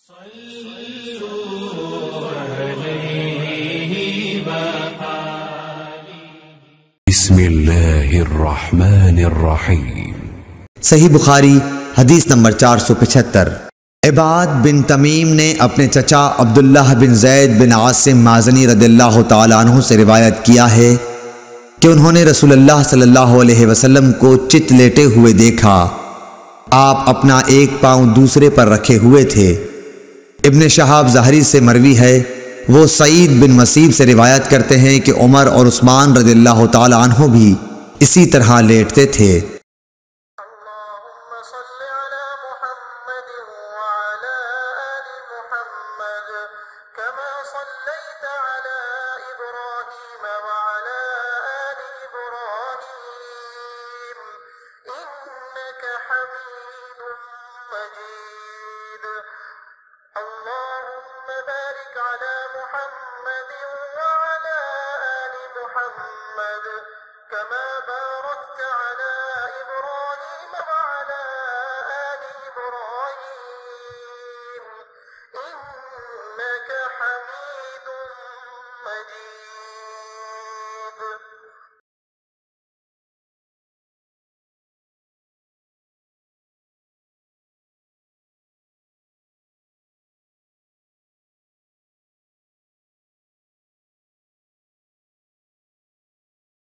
بسم اللہ الرحمن الرحیم۔ صحیح بخاری حدیث نمبر 475۔ عباد بن تمیم نے اپنے چچا عبداللہ بن زید بن عاصم مازنی رضی اللہ تعالیٰ عنہ سے روایت کیا ہے کہ انہوں نے رسول اللہ صلی اللہ علیہ وسلم کو چت لیٹے ہوئے دیکھا۔ آپ اپنا ایک پاؤں دوسرے پر رکھے ہوئے تھے۔ ابن شہاب زہری سے مروی ہے، وہ سعید بن مسیب سے روایت کرتے ہیں کہ عمر اور عثمان رضی اللہ تعالیٰ عنہ بھی اسی طرح لیٹتے تھے۔ اللهم بارك على محمد وعلى آل محمد كما باركت على إبراهيم وعلى آل إبراهيم إنك حميد مجيد۔